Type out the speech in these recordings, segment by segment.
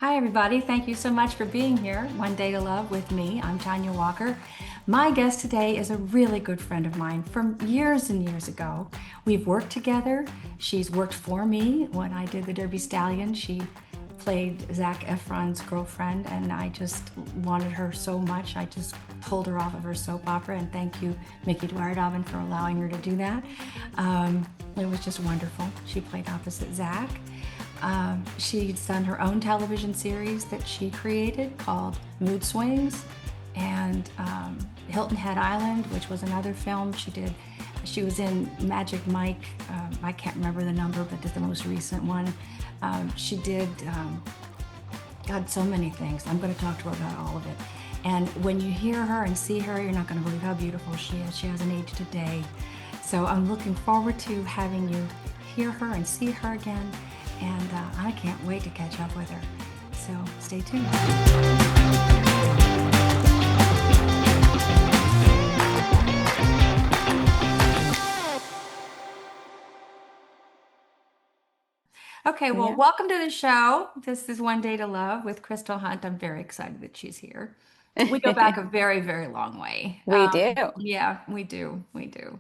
Hi, everybody. Thank you so much for being here. One Day to Love with me. I'm Tonja Walker. My guest today is a really good friend of mine from years and years ago. We've worked together. She's worked for me when I did the Derby Stallion. She played Zac Efron's girlfriend, and I just wanted her so much. I just pulled her off of her soap opera, and thank you, Mickey Dwyer-Dobbin, for allowing her to do that. It was just wonderful. She played opposite Zac. She's done her own television series that she created called Mood Swings, and Hilton Head Island, which was another film she did. She was in Magic Mike. I can't remember the number, but the most recent one. She did, God, so many things. I'm going to talk to her about all of it. And when you hear her and see her, you're not going to believe how beautiful she is. She hasn't aged a day. So I'm looking forward to having you hear her and see her again. And I can't wait to catch up with her. So stay tuned. Okay, well, Yeah, welcome to the show. This is One Day to Love with Crystal Hunt. I'm very excited that she's here. We go back a very, very long way. we do. Yeah, we do. We do.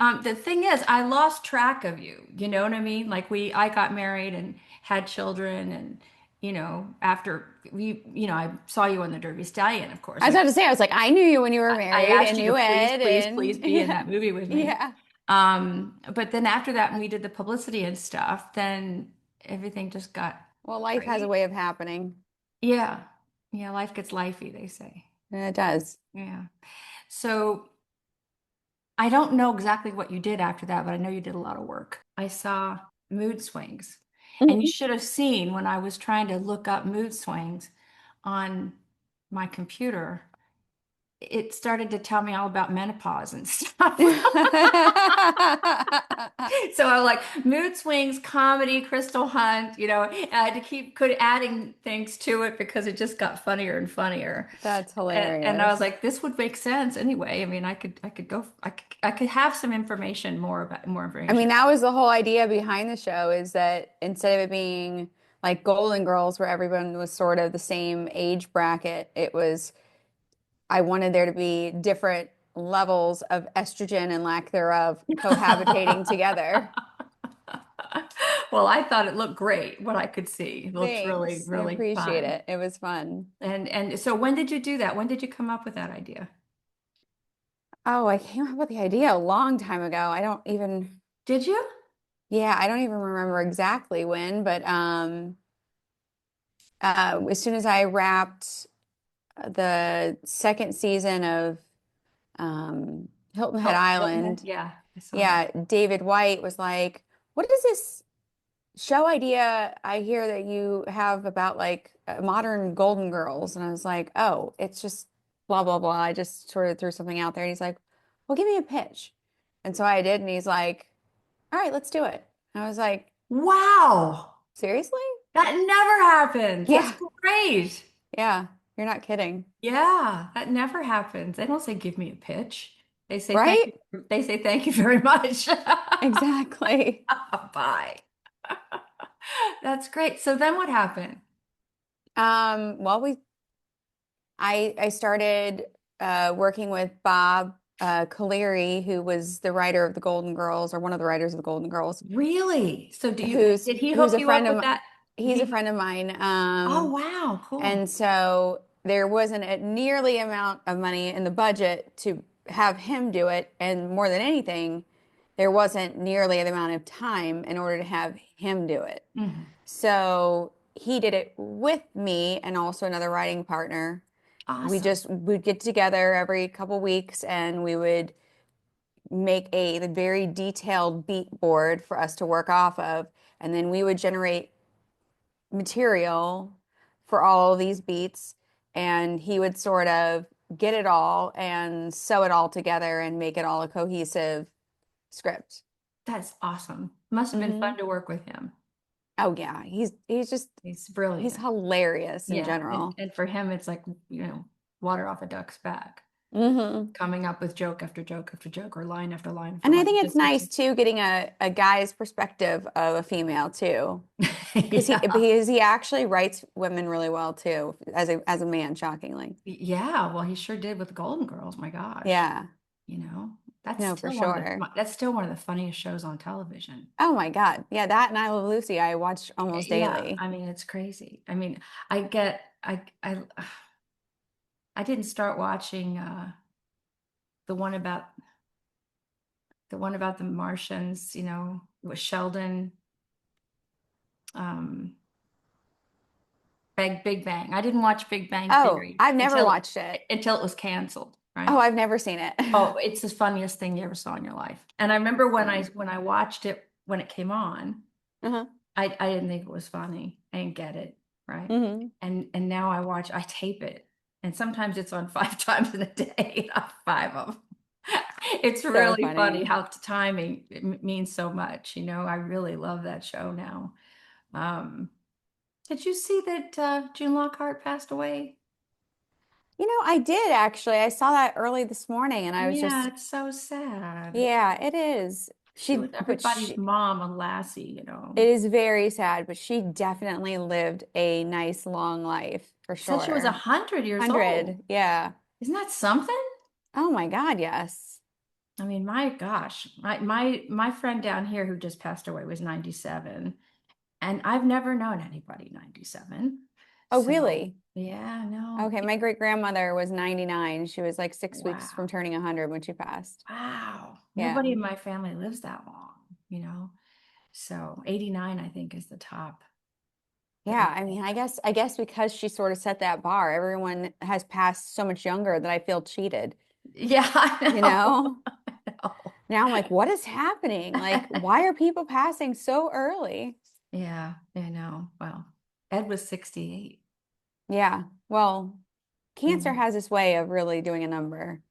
The thing is, I lost track of you. You know what I mean? I got married and had children, and after I saw you on the Derby Stallion, of course. I was about to say, I was like, I knew you when you were I married asked and you to knew please, Ed, please, please and be in yeah, that movie with me. yeah. But then after that, when we did the publicity and stuff, then everything just got Well, life has a great. way of happening. Yeah. Yeah, life gets lifey, they say. And it does. Yeah. So I don't know exactly what you did after that, but I know you did a lot of work. I saw mood swings, and you Mhm. should have seen when I was trying to look up mood swings on my computer, it started to tell me all about menopause and stuff. So I'm like, mood swings, comedy, Crystal Hunt, and I had to keep could adding things to it because it just got funnier and funnier. That's And I was hilarious. like, this would make sense anyway. I mean, I could have some information more I mean, information. that was the whole idea behind the show is that instead of it being like Golden Girls where everyone was sort of the same age bracket, it was I wanted there to be different levels of estrogen and lack thereof cohabitating together. Well, I thought it looked great, what I could see. It looked really, Thanks. I really appreciate fun. it. It was fun. And so when did you do that? When did you come up with that idea? Oh, I came up with the idea a long time ago. Did you? Yeah, I don't even remember exactly when, but as soon as I wrapped the second season of Hilton Head Hilton Head? Island, Yeah, I saw that. yeah, David White was like, "What is this show idea I hear that you have about like modern Golden Girls?" And I was like, "Oh, it's just blah blah blah." I just sort of threw something out there, and he's like, "Well, give me a pitch." And so I did, and he's like, "All right, let's do it." I was like, Wow. "Seriously?" That never happens. That's Yeah, great. yeah, you're not kidding, Yeah, that never happens. They don't say give me a pitch. They say thank right? you. They say thank you very much. Exactly. Bye. That's great. So then what happened? Well, I started working with Bob Colery, who was the writer of the Golden Girls, or one of the writers of the Golden Girls, Really? So who's did he who's hook a you up friend with of that? he's a friend of mine. Oh, wow, cool. And so there wasn't a nearly amount of money in the budget to have him do it, and more than anything, there wasn't nearly the amount of time in order to have him do it. Mhm. So he did it with me and also another writing partner. Awesome. We'd get together every couple weeks and we would make a very detailed beat board for us to work off of. And then we would generate material for all of these beats. And he would sort of get it all and sew it all together and make it all a cohesive script. That's awesome. Must have been Hmm. fun to work with him. Oh yeah, He's he's brilliant. hilarious in Yeah. And general. and for him it's like, water off a duck's back. Hmm. coming up with joke after joke after joke or line after line after And I line think it's just to nice too, getting a guy's perspective of a female too, yeah. because he actually writes women really well too, as a man, shockingly. Yeah, well, he sure did with the Golden Girls. My gosh. Yeah, You know, that's no, for still one of sure. that's still one of the funniest shows on television. Oh my God. Yeah, that and I Love Lucy I watch almost Yeah, daily. I mean, it's crazy. I mean, I get I didn't start watching the one about the one about the Martians, with Sheldon, um, Big Bang. I didn't watch Big Bang Oh, Theory I've never watched it. until it was canceled, Oh, right? I've never seen it. Oh, it's the funniest thing you ever saw in your life. And I remember when I Mm. when I watched it when it came on, Uh-huh. I didn't think it was funny. I didn't get it, right? Hmm. And now I tape it. And sometimes it's on 5 times in a day, not five of them. It's So really funny funny. how timing means so much. I really love that show now. Um, did you see that June Lockhart passed away? I did actually. I saw that early this morning and I was Yeah, just, it's so sad. yeah, it is. She was everybody's mom and Lassie. It is very sad, but she definitely lived a nice long life for Said she was a sure. 100 years old. 100, yeah. Isn't that something? Oh my God, yes. I mean, my gosh, my friend down here who just passed away was 97, and I've never known anybody 97. Oh, So, really? yeah, no. Okay, my great grandmother was 99. She was like 6 weeks from Wow. turning 100 when she passed. Wow. Yeah. Nobody in my family lives that long, you know. So, 89 I think is the top. The Yeah, age. I mean, I guess because she sort of set that bar, everyone has passed so much younger that I feel cheated, Yeah, I you know. know? I know. Now I'm like, what is happening? Like, why are people passing so early? Yeah, I know. Well, Ed was 68. Yeah. Well, cancer Mhm. has this way of really doing a number.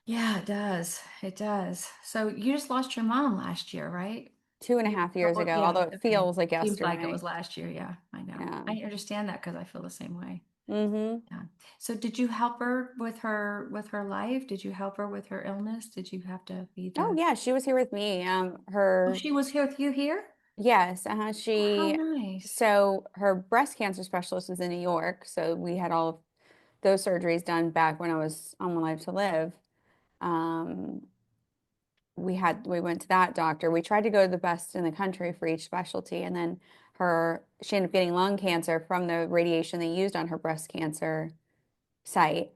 Yeah, it does. It does. So you just lost your mom last year, right? Two and a You, half years ago, yeah, although it okay. feels like Seems like it yesterday. was last year. Yeah, I know. Yeah. I understand that because I feel the same way. Mm-hmm. Yeah. So did you help her with her life? Did you help her with her illness? Did you have to be Oh the yeah, she was here with me. Oh, Her she was here with you here? Yes, Oh, how she nice. so her breast cancer specialist was in New York, so we had all of those surgeries done back when I was on My Life to Live. Um, we went to that doctor. We tried to go to the best in the country for each specialty, and then she ended up getting lung cancer from the radiation they used on her breast cancer site.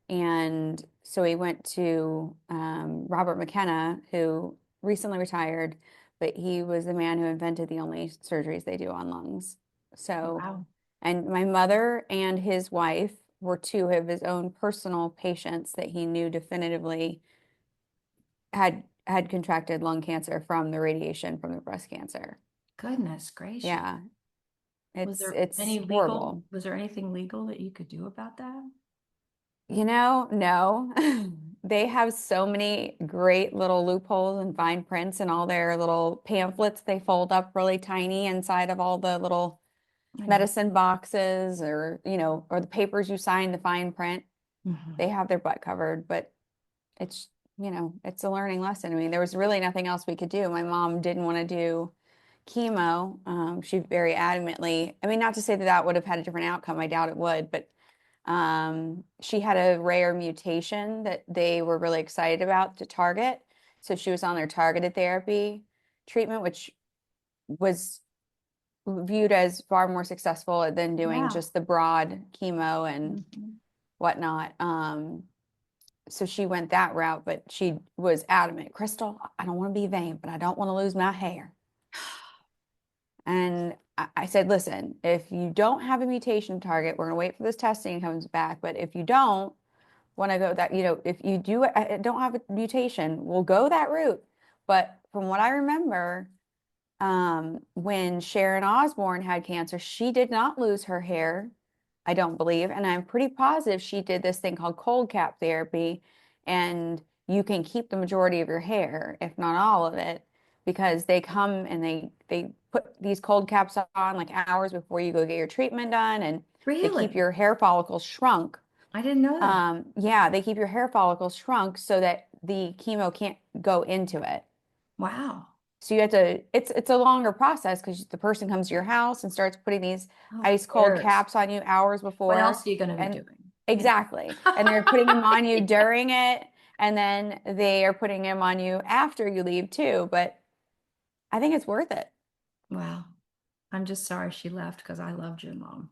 And so we went to Robert McKenna, who recently retired, but he was the man who invented the only surgeries they do on lungs. So, Wow. and my mother and his wife were two of his own personal patients that he knew definitively had contracted lung cancer from the radiation from the breast cancer. Goodness gracious. Yeah, Was there it's any legal, horrible. was there anything legal that you could do about that? No. They have so many great little loopholes and fine prints and all their little pamphlets they fold up really tiny inside of all the little I know. medicine boxes or the papers you sign, the fine print. Mhm. They have their butt covered, but it's, it's a learning lesson. I mean, there was really nothing else we could do. My mom didn't want to do chemo. She very adamantly, I mean, not to say that that would have had a different outcome. I doubt it would, but she had a rare mutation that they were really excited about to target. So she was on their targeted therapy treatment, which was viewed as far more successful than doing Yeah. just the broad chemo and Mhm. whatnot. So she went that route, but she was adamant, Crystal, I don't want to be vain, but I don't want to lose my hair. And I said, listen, if you don't have a mutation target, we're going to wait for this testing comes back. But if you don't want to go that, if you don't have a mutation, we'll go that route. But from what I remember, when Sharon Osbourne had cancer, she did not lose her hair, I don't believe. And I'm pretty positive she did this thing called cold cap therapy. And you can keep the majority of your hair, if not all of it, because they come and they put these cold caps on like hours before you go get your treatment done, and they keep Really? your hair follicles shrunk. I didn't know that. Yeah, they keep your hair follicles shrunk so that the chemo can't go into it. Wow. So you have to, it's a longer process because the person comes to your house and starts putting these Oh, ice of cold course. caps on you hours What before. else are you going to be And doing? You exactly. And they're putting them know? on you during it. And then they are putting them on you after you leave too. But I think it's worth it. Wow. I'm just sorry she left because I loved your mom.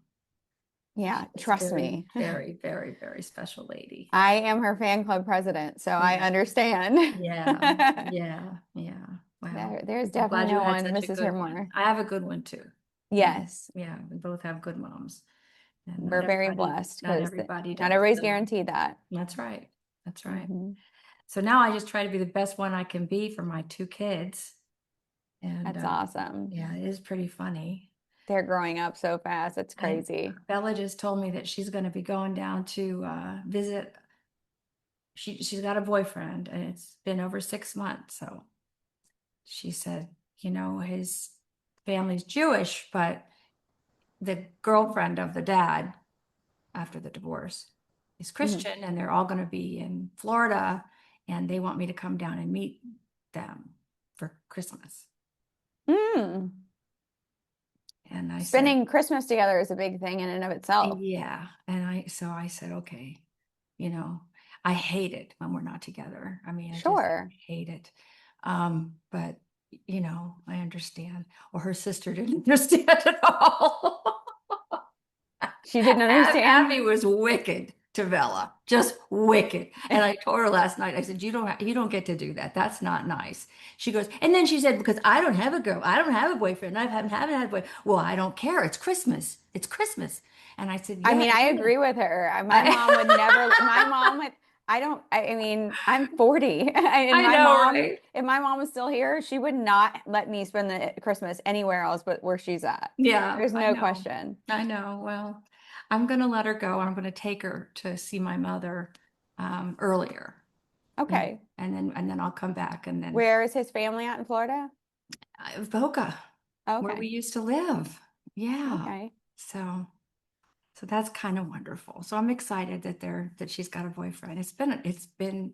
Yeah, She was trust very, me. very, very, very special lady. I am her fan club president, so I Yeah. understand. Yeah. Yeah. Yeah. Wow. There's I'm definitely glad you no had one that such a misses her good one. more. I have a good one too. Yeah. Yes, Yeah. We both have good moms. And we're very blessed not because everybody not does. everybody's So guaranteed that. that's right. That's right. Hmm. So now I just try to be the best one I can be for my two kids. And That's awesome. yeah, it is pretty funny. They're growing up so fast. It's And crazy. Bella just told me that she's going to be going down to visit. She's got a boyfriend, and it's been over 6 months. So she said, his family's Jewish, but the girlfriend of the dad after the divorce is Hmm. Christian, and they're all going to be in Florida, and they want me to come down and meet them for Christmas. Mm. And I said, Spending Christmas together is a big thing in and of itself. yeah. And I said, okay, you know, I hate it when we're not together. I mean, I just Sure. hate it. But I understand. Or her sister didn't understand at all. She didn't understand. Abby was wicked to Bella, just wicked. And I told her last night, I said, you don't get to do that. That's not nice. She goes, and then she said, because I don't have a girl, I don't have a boyfriend, haven't had a boy. Well, I don't care. It's Christmas. It's Christmas. And I said, I yeah, mean, I it is. agree with her. My mom would never, my mom would, I mean, I'm 40 and I know, right? if my mom was still here, she would not let me spend the Christmas anywhere else but where she's at. Yeah, There's I no know. question. I know. Well, I'm going to let her go. I'm going to take her to see my mother earlier. And, Okay. and then I'll come back and then Where is his family at in Florida? Boca, where we Okay. used to live. Yeah. Okay. So so that's kind of wonderful. So I'm excited that she's got a boyfriend. It's been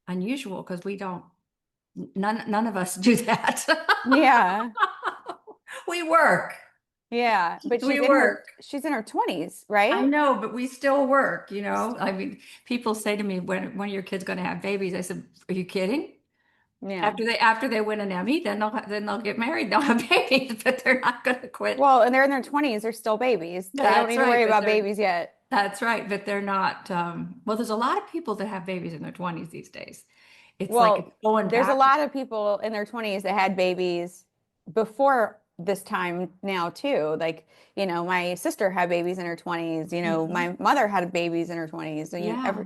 unusual because we don't none of us do that. Yeah. We work. Yeah. But We work. she's in her 20s, I right? know, but we still work. I mean, people say to me, when are your kids going to have babies? I said, are you kidding? Yeah. After they win an Emmy, then they'll get married, they'll have babies, but they're not going to quit. Well, and they're in their 20s, they're still babies. They don't That's need to right, worry but about they're babies yet. that's right, but they're not. Well, there's a lot of people that have babies in their 20s these days. It's like it's Well, going there's a back. lot of people in their 20s that had babies before this time now too. Like, my sister had babies in her 20s, Mhm. my mother had babies in her 20s. So Yeah,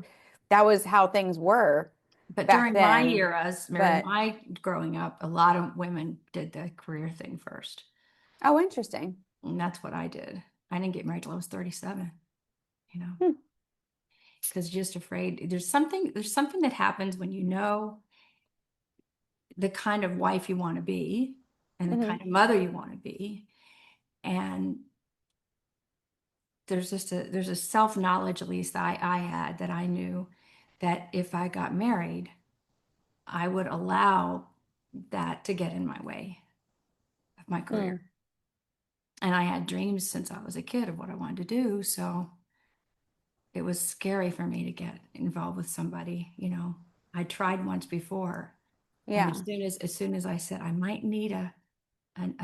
that was how things were but back during my then. eras, during But my growing up, a lot of women did the career thing first, oh, interesting. and that's what I did. I didn't get married till I was 37. You know, Hmm. because you're just afraid. There's something that happens when you know the kind of wife you want to be and the Hmm. kind of mother you want to be, and there's a self-knowledge, at least I had, that I knew that if I got married, I would allow that to get in my way of my career. Mm. And I had dreams since I was a kid of what I wanted to do, so it was scary for me to get involved with somebody. I tried once before, and Yeah. as soon as I said I might need a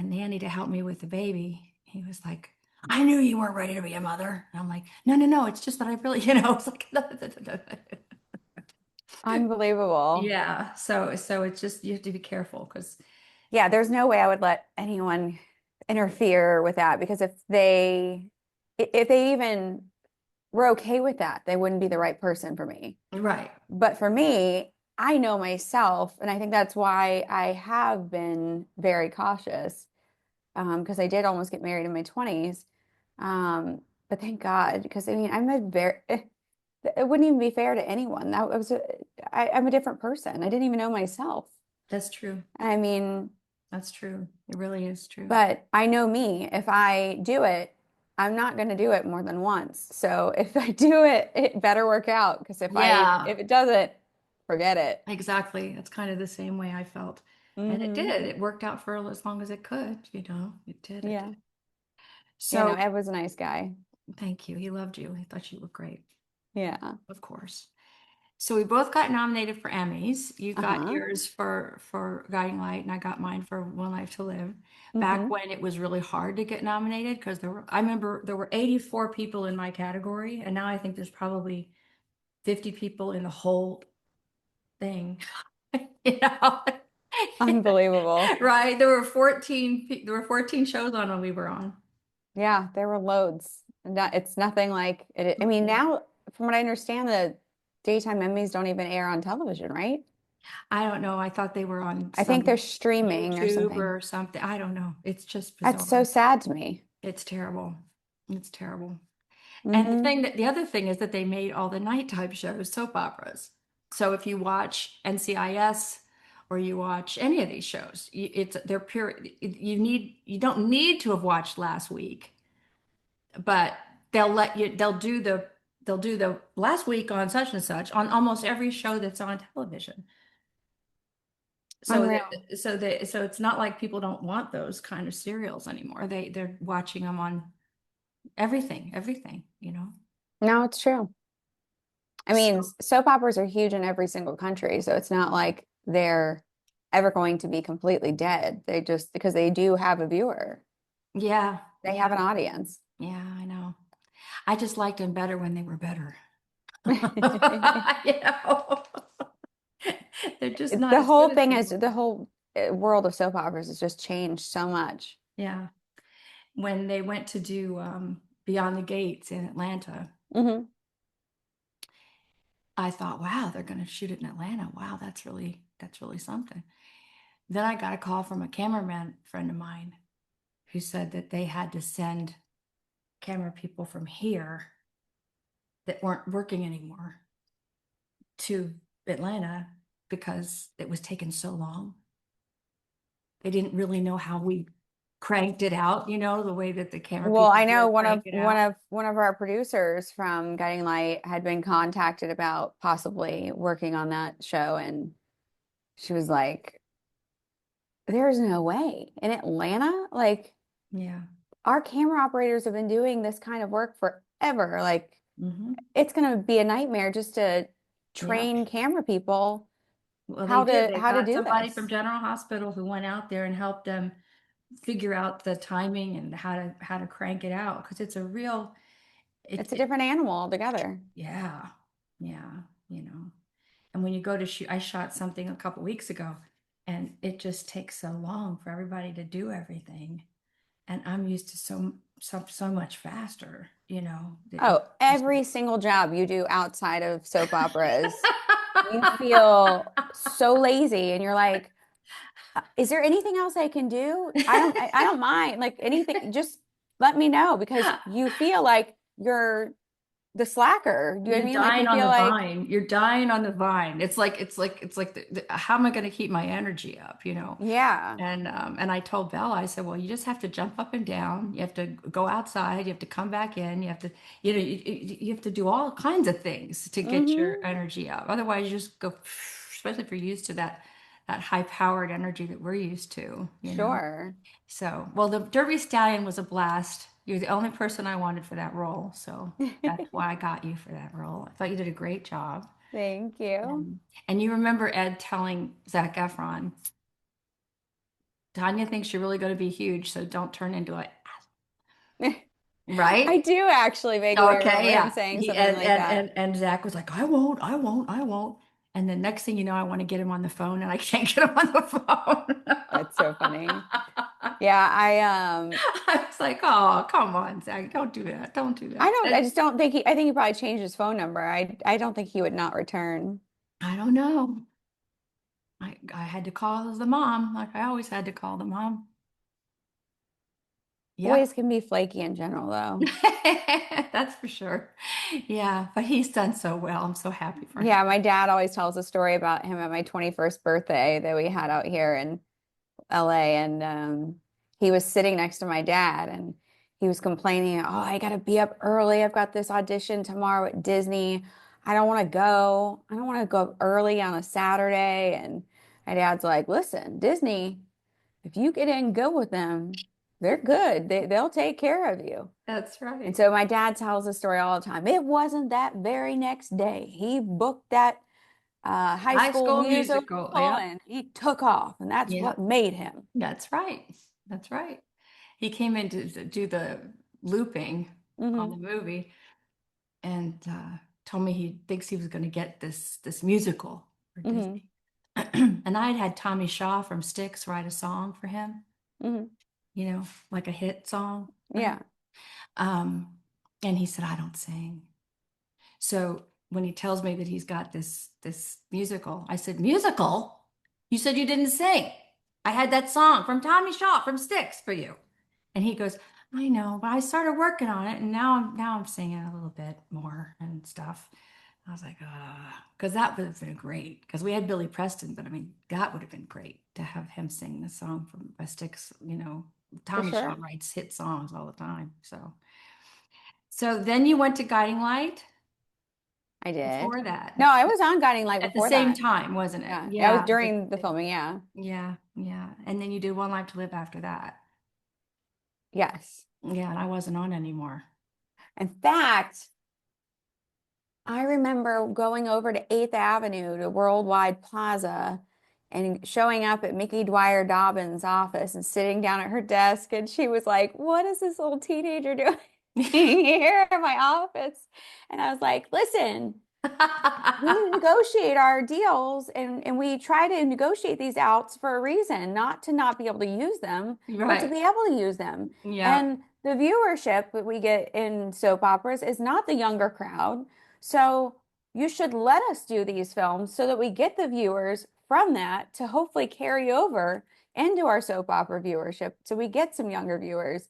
nanny to help me with the baby, he was like, I knew you weren't ready to be a mother. And I'm like, no, no, no. It's just that I really, it's like, Unbelievable. yeah. So it's just, you have to be careful because, Yeah, there's no way I would let anyone interfere with that because if they even were okay with that, they wouldn't be the right person for me. right. But for me, I know myself, and I think that's why I have been very cautious, because I did almost get married in my 20s. But thank God, because I mean, it wouldn't even be fair to anyone. I'm a different person. I didn't even know myself. That's true. I mean, That's true. It really is true. but I know me. If I do it, I'm not going to do it more than once. So if I do it, it better work out. Because Yeah, if it doesn't, forget it. exactly. It's kind of the same way I felt. And it Hmm. did. It worked out for as long as it could, you know. It did. It Yeah. did. Yeah, no, So Ed was a nice guy. thank you. He loved you. He thought you were great, Yeah. of course. So we both got nominated for Emmys. You got Uh-huh. yours for Guiding Light, and I got mine for One Life to Live. Back Hmm. when it was really hard to get nominated, because I remember there were 84 people in my category, and now I think there's probably 50 people in the whole thing. You know, Unbelievable. right? There were 14 shows on when we were on. Yeah, there were loads. It's nothing like it. I mean, now, from what I understand, the daytime Emmys don't even air on television, right? I don't know. I thought they were on I think they're some streaming or YouTube something. or something. I don't know. It's just That's so bizarre. sad to me. It's terrible. It's terrible. And Hmm. the other thing is that they made all the nighttime shows soap operas. So if you watch NCIS or you watch any of these shows, they're pure. You don't need to have watched last week, but they'll do the last week on such and such on almost every show that's on television. So Unreal. so it's not like people don't want those kind of serials anymore. They're watching them on everything, you know. No, it's true. I mean, So soap operas are huge in every single country, so it's not like they're ever going to be completely dead. They just, because they do have a viewer, yeah, they yeah, have an audience. yeah, I know. I just liked them better when they were better. You know, they're just not The as good whole as thing they is were. the whole world of soap operas has just changed so much. Yeah. When they went to do Beyond the Gates in Atlanta, Hmm. I thought, wow, they're going to shoot it in Atlanta. Wow, that's really something. Then I got a call from a cameraman friend of mine who said that they had to send camera people from here that weren't working anymore to Atlanta because it was taking so long. They didn't really know how we cranked it out, you know, the way that the camera Well, people I know here crank it out. one of our producers from Guiding Light had been contacted about possibly working on that show, and she was like, "There's no way in Atlanta. Like, Yeah. our camera operators have been doing this kind of work forever. Like, Hmm. it's going to be a nightmare just to Yep. train camera people Well, they did. They how to got do somebody from this. General Hospital who went out there and helped them figure out the timing and how to crank it out because it's a real It's a it different animal altogether." yeah. Yeah, you know. And when you go to shoot, I shot something a couple weeks ago and it just takes so long for everybody to do everything. And I'm used to so much faster, you know, that you Oh, just every single job you do outside of soap operas, you feel so lazy and you're like, is there anything else I can do? I don't mind. Like, anything, just let me know, because you feel like you're the slacker. Do you know what I you're mean? Like, dying you on feel the like, vine. You're dying on the vine. It's like how am I going to keep my energy up, you know? yeah, And I told Bella, I said, well, you just have to jump up and down. You have to go outside. You have to come back in. You have to, you know, you have to do all kinds of things to get your mm-hmm, energy up. Otherwise, you just go, especially if you're used to that high-powered energy that we're used to, you know. sure. So, well, the Derby Stallion was a blast. You're the only person I wanted for that role, so that's why I got you for that role. I thought you did a great job. Thank you. And you remember Ed telling Zac Efron, Tanya thinks you're really going to be huge, so don't turn into it. I Right? do actually vaguely Okay, remember him yeah. saying He something like that. and Zach was like, I won't. And the next thing you know, I want to get him on the phone, and I can't get him on the phone. That's so funny. Yeah, I was like, oh, come on, Zach, don't do that. Don't do that. I just don't think I think he probably changed his phone number. I don't think he would not return. I don't know. I had to call the mom, like I always had to call the mom. Yep. Boys can be flaky in general, though. That's for sure. Yeah, but he's done so well. I'm so happy for him. Yeah, my dad always tells a story about him at my 21st birthday that we had out here in LA. And he was sitting next to my dad, and he was complaining, oh, I gotta be up early. I've got this audition tomorrow at Disney. I don't want to go. I don't want to go up early on a Saturday. And my dad's like, listen, Disney, if you get in good with them, they're good. They'll take care of you. That's And right. so my dad tells the story all the time. It wasn't that very next day. He booked that High High School School Musical Musical. Yep. and he took off, and that's what Yep. made him. That's right. That's right. He came in to do the looping on the Hmm. movie and told me he thinks he was going to get this musical for Hmm. Disney. And I had Tommy Shaw from Styx write a song for him, Hmm. like a hit song for him. Yeah. Um, and he said, I don't sing. So when he tells me that he's got this musical, I said, musical? You said you didn't sing. I had that song from Tommy Shaw from Styx for you. And he goes, I know, but I started working on it and now I'm singing a little bit more and stuff. I was like, because that would have been great. Because we had Billy Preston, but I mean, that would have been great to have him sing the song from by Styx. For Tommy Shaw sure. writes hit songs all the time. So then you went to Guiding Light I did. before that. No, I was on Guiding Light At the before same that. time, wasn't it? Yeah. That was Yeah. during the filming. Yeah. Yeah, yeah. And then you did One Life to Live after that. Yes. Yeah, and I wasn't on anymore. In fact, I remember going over to 8th Avenue to Worldwide Plaza and showing up at Mickey Dwyer Dobbins' office and sitting down at her desk. And she was like, what is this little teenager doing here in my office? And I was like, listen, we negotiate our deals and we try to negotiate these outs for a reason, not to not be able to use them, but to Right. be able to use them. Yeah. And the viewership that we get in soap operas is not the younger crowd. So you should let us do these films so that we get the viewers from that to hopefully carry over into our soap opera viewership so we get some younger viewers.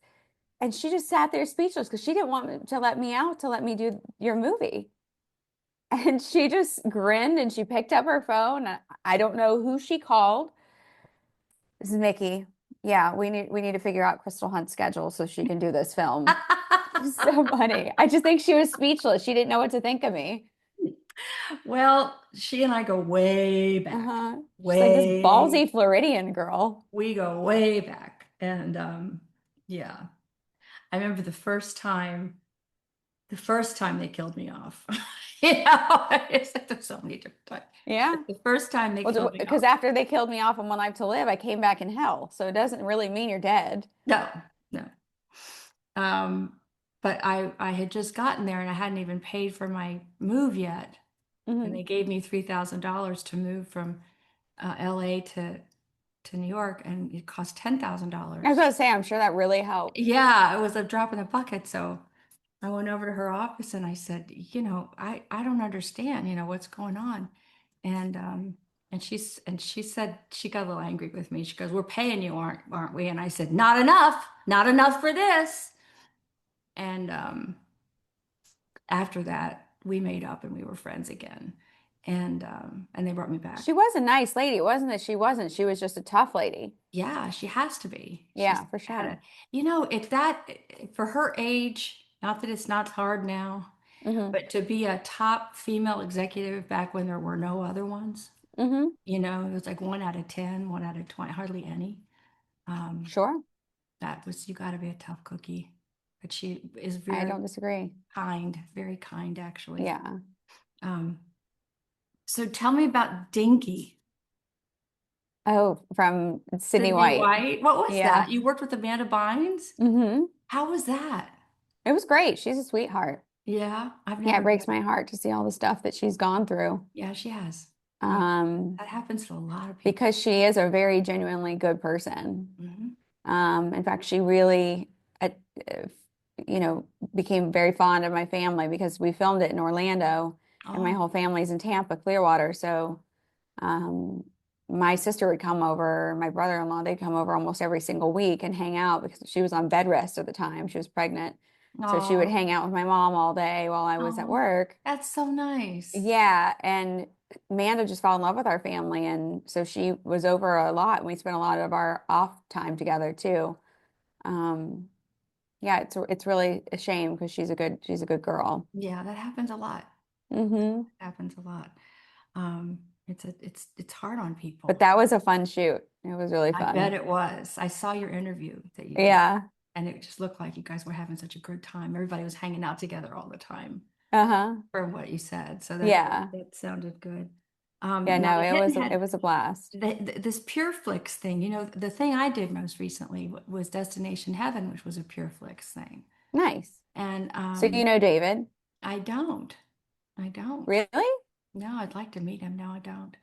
And she just sat there speechless because she didn't want to let me out to let me do your movie. And she just grinned and she picked up her phone. I don't know who she called. This is Mickey. Yeah, we need to figure out Crystal Hunt's schedule so she can do this film. So funny. I just think she was speechless. She didn't know what to think of me. Well, she and I go way back. Uh-huh. She's like this Way, ballsy Floridian girl. we go way back. And yeah. I remember the first time they killed me off. It's like there's so many different times. Yeah. But the first time they Well, killed me because off. after they killed me off in One Life to Live, I came back in hell. So it doesn't really mean you're dead. No, no. Um, but I had just gotten there and I hadn't even paid for my move yet. And Hmm. they gave me $3,000 to move from LA to New York, and it cost I was $10,000. going to say, I'm sure that really helped. Yeah, it was a drop in the bucket. So I went over to her office and I said, I don't understand, what's going on. And she said she got a little angry with me. She goes, "We're paying you, aren't we?" And I said, not enough for this. And after that, we made up and we were friends again. And they brought me She back. was a nice lady. It wasn't that she wasn't. She was just a tough lady. Yeah, she has to be. She's Yeah, for had a, sure. if that for her age, not that it's not hard now, Hmm. but to be a top female executive back when there were no other ones, Hmm. it was like 1 out of 10, 1 out of 20, hardly any. Um, Sure. you got to be a tough cookie. But she is I don't disagree. very kind, actually. Yeah. Um, so tell me about Dinky. Oh, from Sydney Sydney White. White. What was Yeah. that? You worked with Amanda Bynes? Hmm. How was that? It was great. She's a sweetheart. Yeah, I've Yeah, it never breaks met. my heart to see all the stuff that she's gone through. Yeah, she has. Yeah, Um, that happens to a lot of people. because she is a very genuinely good person. Hmm. In fact, she really, uh, you know, became very fond of my family because we filmed it in Orlando and my Oh, whole family's in Tampa, Clearwater. So, um, my sister would come over, my brother-in-law, they'd come over almost every single week and hang out because she was on bed rest at the time. She was pregnant. So she would oh, hang out with my mom all day while I was at oh, work. that's so nice. Yeah, and Amanda just fell in love with our family, and so she was over a lot, and we spent a lot of our off time together too. Um, Yeah, it's really a shame because she's a good girl. Yeah, that happens a lot. Hmm. Happens a lot. It's hard on But people. that was a fun shoot. It was really I bet fun. it was. I saw your interview that you did, Yeah. and it just looked like you guys were having such a good time. Everybody was hanging out together all the time, Uh-huh. from what you said. So Yeah. that sounded good. Yeah, Now no, the hidden it head, was a blast. this Pure Flix thing. The thing I did most recently was Destination Heaven, which was a Pure Flix thing. Nice. And So you know David? I don't. I don't. Really? No, I'd like to meet him. No, I don't.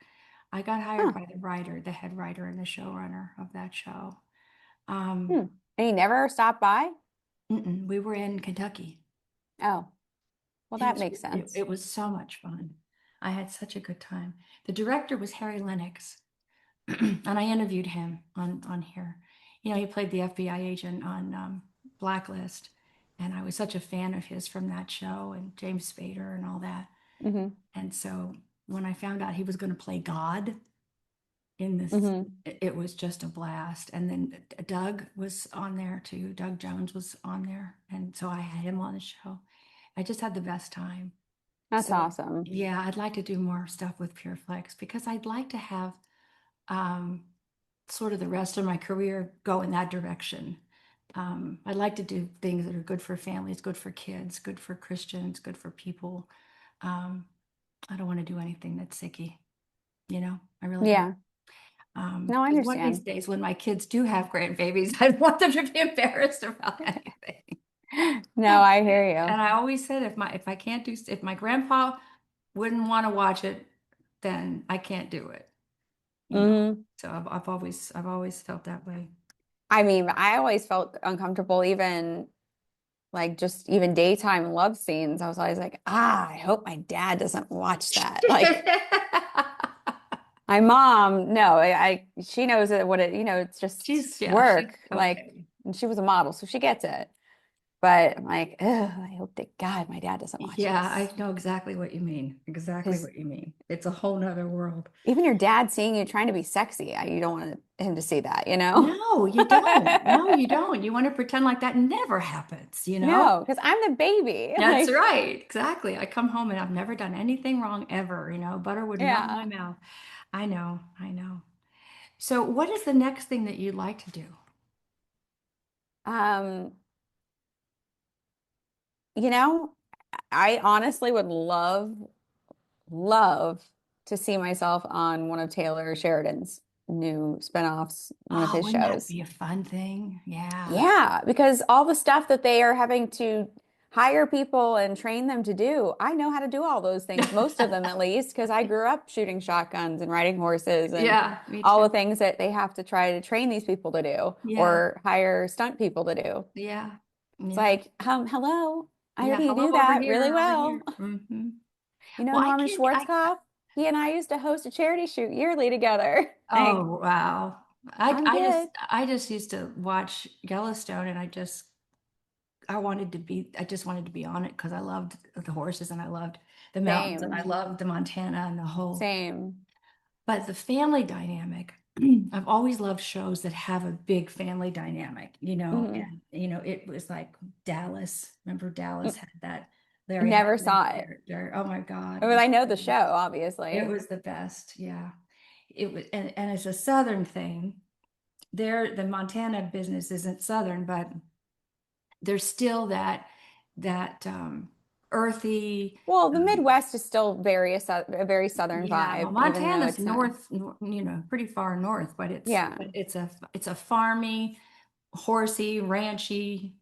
I got hired Huh. by the writer, the head writer and the showrunner of that show. Hmm. And he never stopped by? We were in Kentucky. Oh, well, It that was makes it, sense. it was so much fun. I had such a good time. The director was Harry Lennox, and I interviewed him on here. He played the FBI agent on Blacklist, and I was such a fan of his from that show and James Spader and all that. Hmm. And so when I found out he was going to play God in this, Hmm. it was just a blast. And then Doug was on there too. Doug Jones was on there, and so I had him on the show. I just had the best time. That's So awesome. yeah, I'd like to do more stuff with PureFlex because I'd like to have um, sort of the rest of my career go in that direction. I'd like to do things that are good for families, good for kids, good for Christians, good for people. Um, I don't want to do anything that's sicky, I really don't. Yeah. No, I Because one of these understand. days when my kids do have grandbabies, I want them to be embarrassed about anything. No, I hear you. And I always said if my grandpa wouldn't want to watch it, then I can't do it, you know. Hmm. So I've always felt that way. I mean, I always felt uncomfortable, even like just even daytime love scenes. I was always like, I hope my dad doesn't watch that. Like my mom, no, she knows it, it's just She's work. Like, okay. and she was a model, so she gets it. But I'm like, ugh, I hope to God my dad doesn't watch Yeah, I this. know exactly what you mean. Exactly Because what you mean. It's a whole nother world. even your dad seeing you trying to be sexy, you don't want him to see that, you know? No, you don't. No, you don't. You want to pretend like that never happens, you know? No, because I'm the baby. That's Like, right. Exactly. I come home and I've never done anything wrong ever, butter would melt in my yeah. mouth. I know, I know. So what is the next thing that you'd like to do? Um, you know, I honestly would love to see myself on one of Taylor Sheridan's new spinoffs, one of Oh, his wouldn't that shows. be a fun thing? Yeah. Yeah, because all the stuff that they are having to hire people and train them to do, I know how to do all those things, most of them at least, because I grew up shooting shotguns and riding horses and Yeah, me all too. the things that they have to try to train these people to do Yeah, or hire stunt people to do. yeah, It's yeah, like, hello, I yeah. already Hello, do over that really here, over well. here. You know Well, I Norman can't. Schwarzkopf? He and I used to host a charity shoot yearly together. Like, Oh, wow. I, I'm I just, good. I just used to watch Yellowstone, and I just wanted to be on it because I loved the horses and I loved the mountains and I Same. loved the Montana and the whole. Same. But the family dynamic, I've always loved shows that have a big family dynamic, Hmm. and it was like Dallas. Remember Dallas had that Larry Never Hagman saw it. character. Oh my God, I mean, I know the show, it obviously. was the best. Yeah. It was, and it's a Southern thing. The Montana business isn't Southern, but there's still that earthy. Well, the um, Midwest is still a very Southern Yeah, well, vibe, even though Montana's it's not. north, pretty far north, but it's Yeah, but it's a farmy, horsey, ranchy,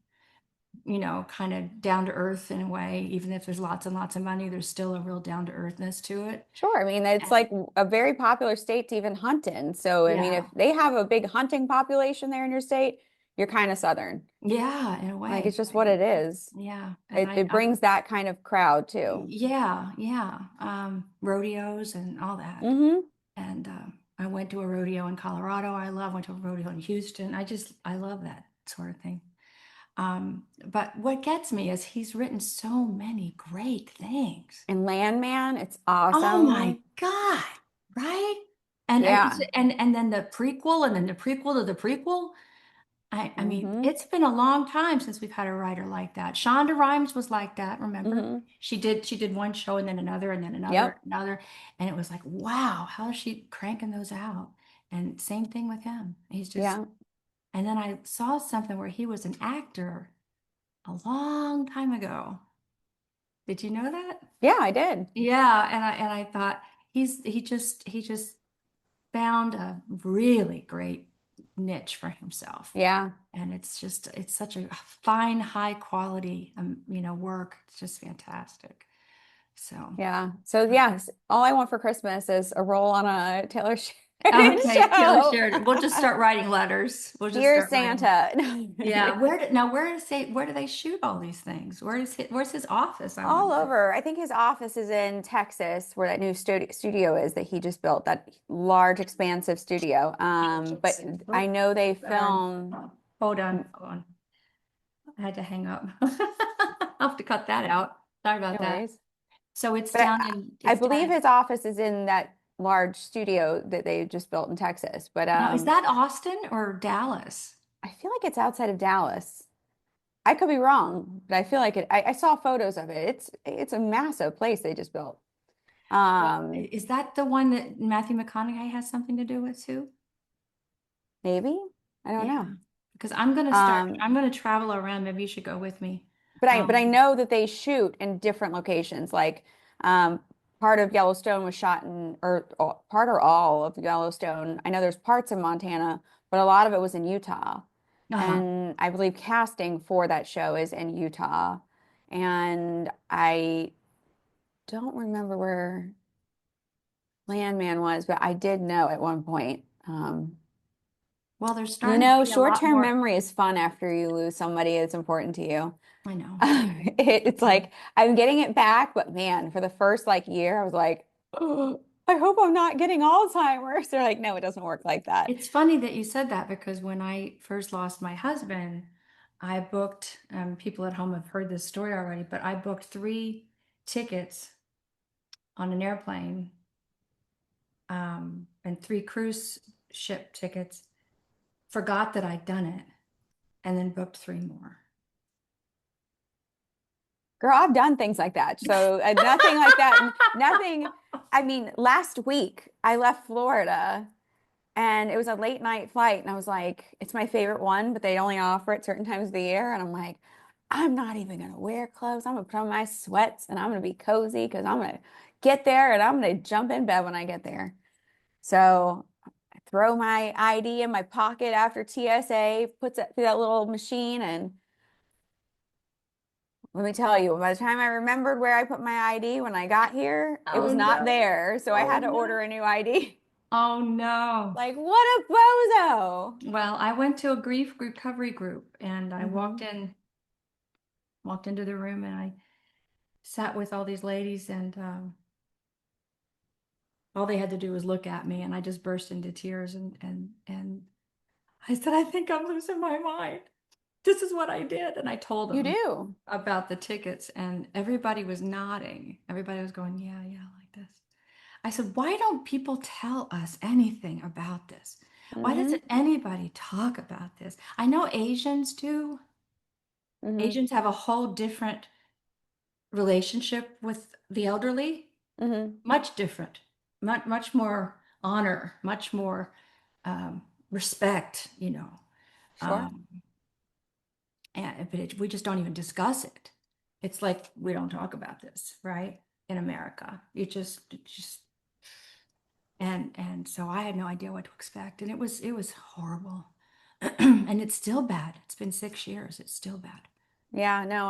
kind of down to earth in a way. Even if there's lots and lots of money, there's still a real down to earthness to it. sure. I mean, it's And like a very popular state to even hunt in. So, I mean, yeah, if they have a big hunting population there in your state, you're kind of Southern. yeah, in a Like, way, it's just what right? it is. Yeah, and It brings that kind of crowd too. yeah, yeah, rodeos and all that. Hmm. And I went to a rodeo in Colorado. Went to a rodeo in Houston. I love that sort of thing. But what gets me is he's written so many great things. And Landman, it's Oh my awesome. God, right? And Yeah. and then the prequel, and then the prequel to the prequel. I mean, Mm-hmm. it's been a long time since we've had a writer like that. Shonda Rhimes was like that, remember? Mm-hmm. She did one show and then another and then another Yep. and another. And it was like, wow, how is she cranking those out? And same thing with him. He's just, Yeah. and then I saw something where he was an actor a long time ago. Did you know that? Yeah, I did. Yeah, and I thought he just found a really great niche for himself. Yeah. And it's such a fine, high quality work. It's just fantastic. So Yeah. So yes, all I want for Christmas is a role on a Taylor Sheridan okay, Taylor show. Sheridan. We'll just start writing letters. We'll just Dear start writing. Santa. Yeah. Where do they shoot all these things? Where's his office, I All wonder? over. I think his office is in Texas, where that new studio is that he just built, that large, expansive studio. But Let's see. I Oh, know they darn. film. Hold on, hold on. I had to hang up. I'll have to cut that out. Sorry about No that. worries. So it's But down in I it's down believe in his office is in that large studio that they just built in Texas. But now is that Austin or Dallas? I feel like it's outside of Dallas. I could be wrong, but I feel like it. I saw photos of it. It's a massive place they just built. Well, Um, is that the one that Matthew McConaughey has something to do with too? Maybe. I don't Yeah, know. because I'm gonna start. Um, I'm gonna travel around. Maybe you should go with me. but I know that they shoot in different locations. Like um, part of Yellowstone was shot in, or part or all of Yellowstone. I know there's parts in Montana, but a lot of it was in Utah. Uh-huh. And I believe casting for that show is in Utah. And I don't remember where Landman was, but I did know at one point. Well, there's starting to be a lot Short-term more. memory is fun after you lose somebody that's important to you. I know. It's Yeah. like I'm getting it back, but man, for the first like year, I was like, oh, I hope I'm not getting Alzheimer's. They're like, no, it doesn't work like that. It's funny that you said that because when I first lost my husband, I booked. People at home have heard this story already, but I booked 3 tickets on an airplane and 3 cruise ship tickets. Forgot that I'd done it, and then booked 3 more. Girl, I've done things like that. So nothing like that. Nothing. I mean, last week I left Florida and it was a late night flight, and I was like, it's my favorite one, but they only offer it certain times of the year. And I'm like, I'm not even gonna wear clothes. I'm gonna put on my sweats and I'm gonna be cozy because I'm gonna get there and I'm gonna jump in bed when I get there. So I throw my ID in my pocket after TSA, puts it through that little machine, and let me tell you, by the time I remembered where I put my ID when I got here, it Oh was not no. there. So I Oh had to order no. a new ID. Oh no. Like, what a bozo. Well, I went to a grief recovery group and I Hmm. walked into the room and I sat with all these ladies and all they had to do was look at me and I just burst into tears and I said, I think I'm losing my mind. This is what I did. And I told You them do. about the tickets and everybody was nodding. Everybody was going, yeah, yeah, like this. I said, why don't people tell us anything about this? Why Hmm. doesn't anybody talk about this? I know Asians do. Hmm. Asians have a whole different relationship with the elderly, Hmm. much different, much more honor, much more respect, Sure. Um, but we just don't even discuss it. It's like we don't talk about this, right? In America, it just and so I had no idea what to expect, and it was horrible, and it's still bad. It's been 6 years. It's still bad. Yeah, no,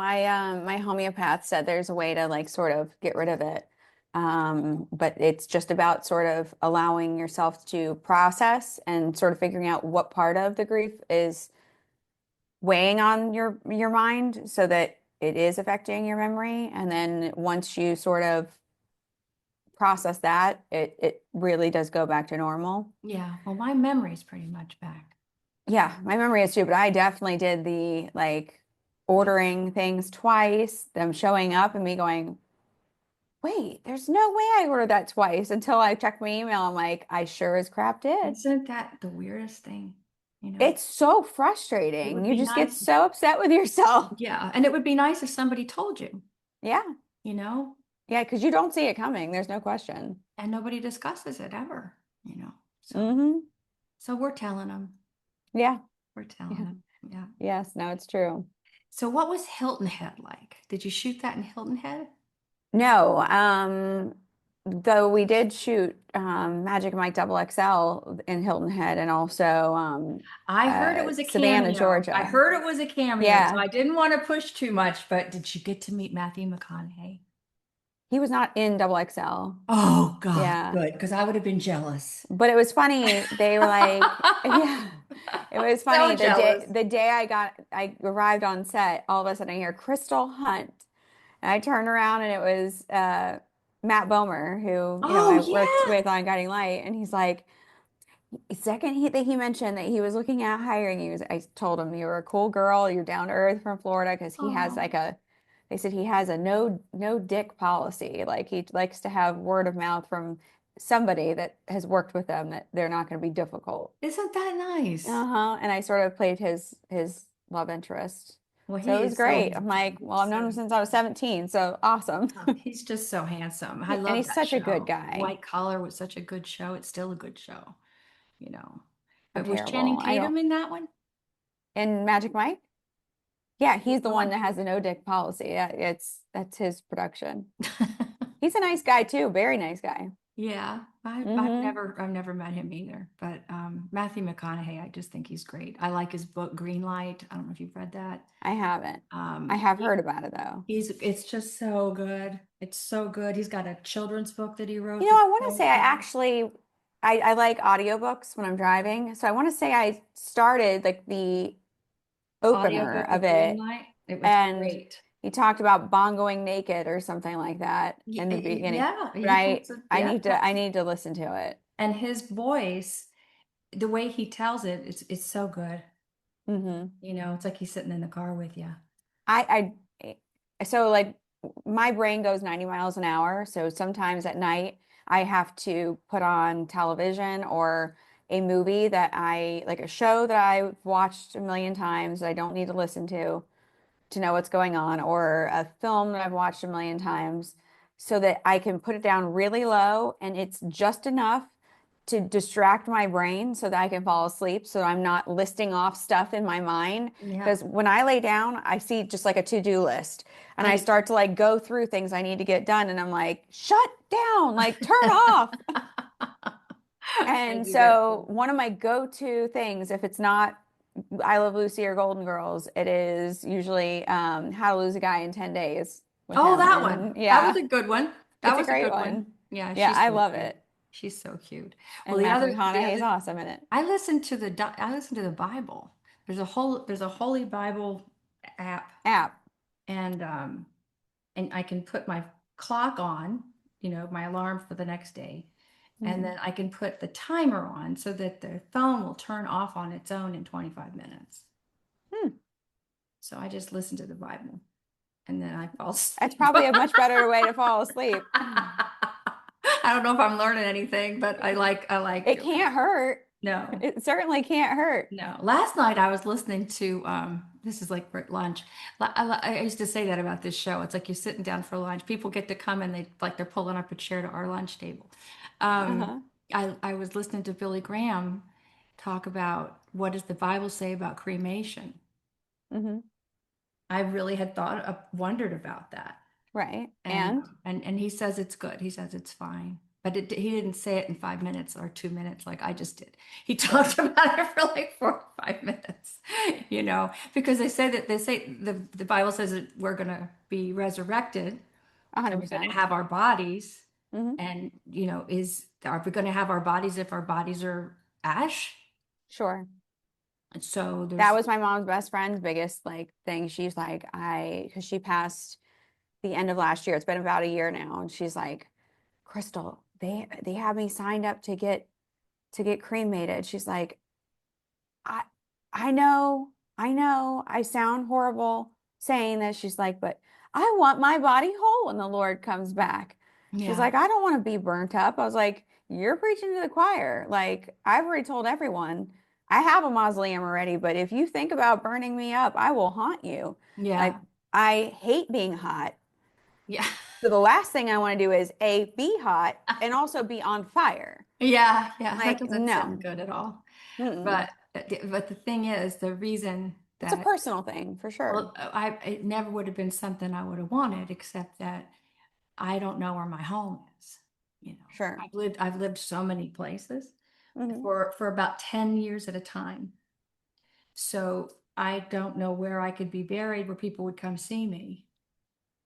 my homeopath said there's a way to like sort of get rid of it. But it's just about sort of allowing yourself to process and sort of figuring out what part of the grief is weighing on your mind so that it is affecting your memory. And then once you sort of process that, it really does go back to normal. Yeah. Well, my memory's pretty much back. Yeah, my memory is too, but I definitely did the like ordering things twice, them showing up and me going, wait, there's no way I ordered that twice until I checked my email. I'm like, I sure as crap did. Isn't that the weirdest thing? you know? It's so It frustrating. would You be just get nice. so upset with yourself. Yeah, and it would be nice if somebody told you, Yeah. you know, Yeah, because you don't see it coming. There's no question. and nobody discusses it ever, you know. So, Mm-hmm. so we're telling them, Yeah. we're telling Yeah. them, yeah. Yes, no, it's true. So, what was Hilton Head like? Did you shoot that in Hilton Head? No, though we did shoot Magic Mike Double XL in Hilton Head and also I heard it was a Savannah, cameo. I Georgia. heard it was a cameo, so Yeah, I didn't want to push too much, but did you get to meet Matthew McConaughey? he was not in Double XL. Oh God, Yeah, good, because I would have been jealous. but it was funny. They were like, yeah, it was So funny. jealous. The day I arrived on set, all of a sudden I hear Crystal Hunt. And I turned around and it was Matt Bomer, who, Oh I worked yeah. with on Guiding Light. And he's like, that he mentioned that he was looking at hiring you, I told him you're a cool girl, you're down to earth from Florida, because he has Oh, like they said he has a no dick policy. Like he likes to have word of mouth from somebody that has worked with them that they're not going to be difficult. isn't that nice? Uh-huh. And I sort of played his love interest. Well, So it he was is so great. I'm handsome. like, well, I've known him since I was 17, so awesome. Oh, he's just so handsome. I And love he's that such a good show. guy. White Collar was such a good show. It's still a good show, you know. I'm But was Channing terrible. I don't. Tatum in that one? And Magic Mike? Yeah, He's he's the the one one. that has a no dick policy. Yeah, that's his production. He's a nice guy too, very nice guy. Yeah, Mm-hmm. I've never met him either. But Matthew McConaughey, I just think he's great. I like his book Green Light. I don't know if you've read that. I haven't. I have He, heard about it though. it's just so good. It's so good. He's got a children's book that he wrote I that's want to so say good. I like audiobooks when I'm driving. So I want to say I started like the The opener audiobook of of Green it, Light, it was and great. he talked about bongoing naked or something like that in the beginning. Yeah, But he talks. Yeah, I talks. need to listen to it. And his voice, the way he tells it, it's so good. Hmm. You know, it's like he's sitting in the car with you. So like my brain goes 90 miles an hour. So sometimes at night I have to put on television or a movie that like a show that I've watched a million times that I don't need to listen to know what's going on, or a film that I've watched a million times so that I can put it down really low and it's just enough to distract my brain so that I can fall asleep so I'm not listing off stuff in my mind. Yeah, Because when I lay down, I see just like a to-do list and I I start to like go through things I need to get done and I'm like, shut down, like turn off. I And do that too. so one of my go-to things, if it's not I Love Lucy or Golden Girls, it is usually How to Lose a Guy in 10 Days with Oh, him. that one. And That was yeah, a good one. That it's a was a great good one. one. Yeah, Yeah, she's I so love cute. it. She's so cute. Well, And Matthew McConaughey is awesome in it. I listened to the Bible. There's a Holy Bible app, App. and I can put my clock on, you know, my alarm for the next day, and Mhm. then I can put the timer on so that the phone will turn off on its own in 25 minutes. Hmm. So I just listen to the Bible, and then I fall That's asleep. probably a much better way to fall asleep. I don't know if I'm learning anything, but I like It it. can't hurt. No, It certainly can't hurt. no. Last night I was listening to this is like for lunch. I used to say that about this show. It's like you're sitting down for lunch. People get to come and they're pulling up a chair to our lunch table. Um, Uh-huh. I was listening to Billy Graham talk about what does the Bible say about cremation. Hmm. I really had wondered about that. Right. And And and he says it's good. He says it's fine. But he didn't say it in 5 minutes or 2 minutes like I just did. He talked about it for like 4 or 5 minutes, you know, because they say the Bible says that we're gonna be resurrected and we're gonna 100%. have our bodies. Hmm. And you know, are we gonna have our bodies if our bodies are ash? Sure. And so That there's was my mom's best friend's biggest like thing. She's like, because she passed the end of last year. It's been about a year now. And she's like, Crystal, they have me signed up to get cremated. She's like, I I know, I sound horrible saying this. She's like, but I want my body whole when the Lord comes back. She's yeah. like, I don't want to be burnt up. I was like, you're preaching to the choir. Like, I've already told everyone I have a mausoleum already, but if you think about burning me up, I will haunt you. Like, Yeah. I hate being hot. Yeah. So the last thing I want to do is A, be hot and also be on fire. Yeah. Yeah. That Like, doesn't sound no. good at all. Mm-mm. But the thing is, the reason It's a that, personal thing for sure. well, it never would have been something I would have wanted, except that I don't know where my home is. You know, Sure. I've lived so many places Hmm. for about 10 years at a time. So I don't know where I could be buried where people would come see me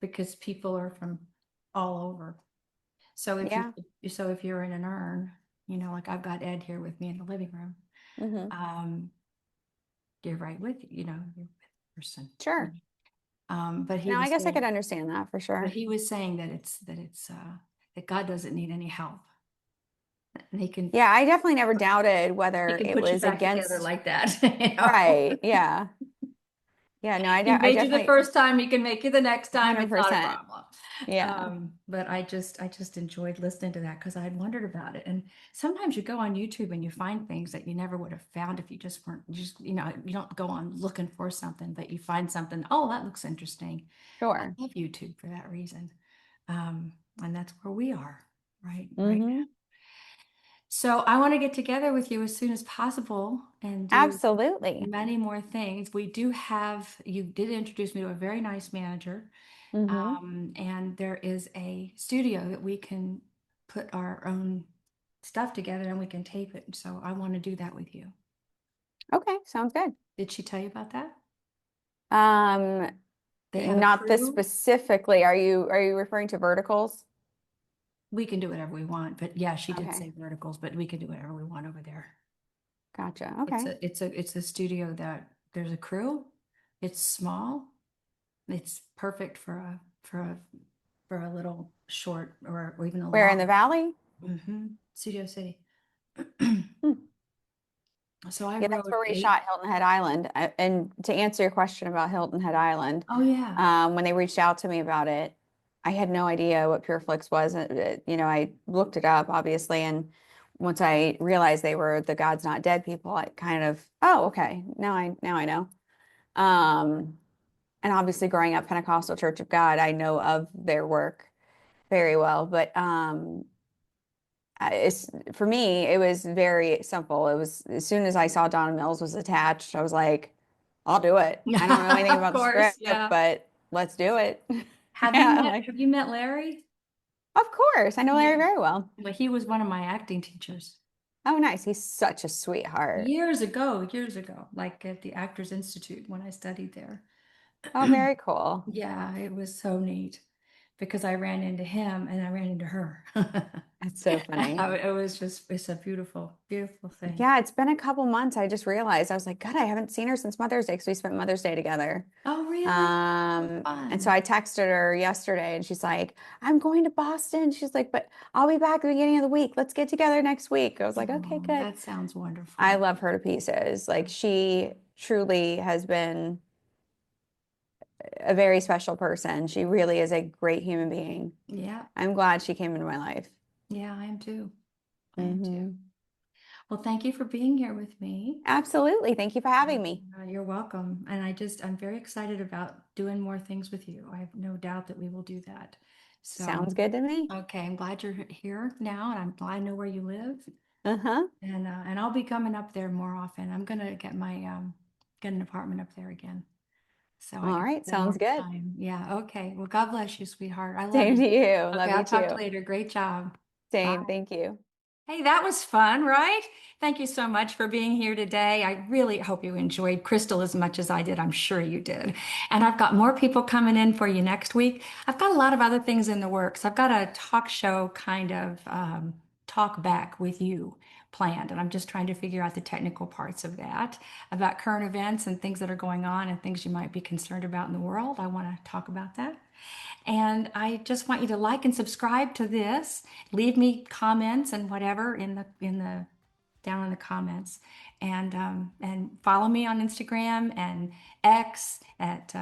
because people are from all over. So Yeah. if you're in an urn, like I've got Ed here with me in the living room, Hmm. um, you're right with, you're with the person. Sure. But he No, I was guess I could saying, understand that for sure. that that God doesn't need any help. And Yeah, I definitely never doubted he whether can it put you was back together against, like that, right. Yeah. Yeah, no, He I made you the definitely first time, he can make you the next time. It's not a 100%. problem. Yeah. But I just enjoyed listening to that because I had wondered about it. And sometimes you go on YouTube and you find things that you never would have found if you just weren't, you don't go on looking for something, but you find something, oh, that looks interesting. I Sure. love YouTube for that reason. Um, and that's where we are, right Hmm. so I want to get together with you as soon as possible and do Absolutely. many more things. You did introduce me to a very nice manager, Hmm. and there is a studio that we can put our own stuff together and we can tape it. So I want to do that with you. Okay, sounds good. Did she tell you about that? Um, They have a Not this crew. specifically. Are you referring to verticals? We can do whatever we want, but yeah, she did Okay, say verticals, but we can do whatever we want over there. gotcha. It's Okay. a studio that there's a crew. It's small. It's perfect for a little short or even a Where in the long valley? Studio City. Hmm. So I Yeah, that's wrote where we eight. shot Hilton Head Island. And to answer your question about Hilton Head Island, Oh yeah. when they reached out to me about it, I had no idea what PureFlix was. I looked it up, obviously, and once I realized they were the God's Not Dead people, I kind of, oh, okay, now I know. Um, and obviously, growing up Pentecostal Church of God, I know of their work very well. But it's for me, it was very simple. It was as soon as I saw Donna Mills was attached, I was like, I'll do it. I don't know anything Of about the course, script, yeah. but let's do it. Yeah, like, Have you met Larry? of course. I know Larry Yeah. very well. Well, he was one of my acting teachers Oh, nice. He's such a sweetheart. years ago, like at the Actors Institute when I studied there. Oh, very cool. Yeah, it was so neat because I ran into him and I ran into her. That's so funny. It's a beautiful, beautiful thing. Yeah, it's been a couple months. I just realized I was like, God, I haven't seen her since Mother's Day because we spent Mother's Day together. Oh, really? So And so fun. I texted her yesterday and she's like, I'm going to Boston. She's like, but I'll be back at the beginning of the week. Let's get together next week. I was like, okay, Oh, good. that sounds I wonderful. love her to pieces. Like she truly has been a very special person. She really is a great human being. Yeah, I'm glad she came into my life. yeah, I am too. I am too. Hmm. Well, thank you for being here with me. Absolutely. Thank you for having me. You're welcome. And I'm very excited about doing more things with you. I have no doubt that we will do that. So, Sounds good to me. okay, I'm glad you're here now, and I'm glad I know where you live. Uh-huh. And I'll be coming up there more often. I'm gonna get an apartment up there again, so I All can right. spend more Sounds good. time. Yeah, okay. Well, God bless you, sweetheart. I love Same you. to you. Okay, Love I'll you talk to you too. later. Great job. Same. Bye. Thank you. Hey, that was fun, right? Thank you so much for being here today. I really hope you enjoyed Crystal as much as I did. I'm sure you did. And I've got more people coming in for you next week. I've got a lot of other things in the works. I've got a talk show kind of talk back with you planned, and I'm just trying to figure out the technical parts of that about current events and things that are going on and things you might be concerned about in the world. I want to talk about that. And I just want you to like and subscribe to this. Leave me comments and whatever in the down in the comments, and follow me on Instagram and X at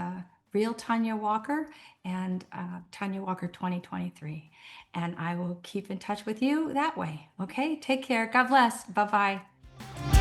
Real Tanya Walker and Tanya Walker 2023. And I will keep in touch with you that way. Okay, take care. God bless. Bye bye.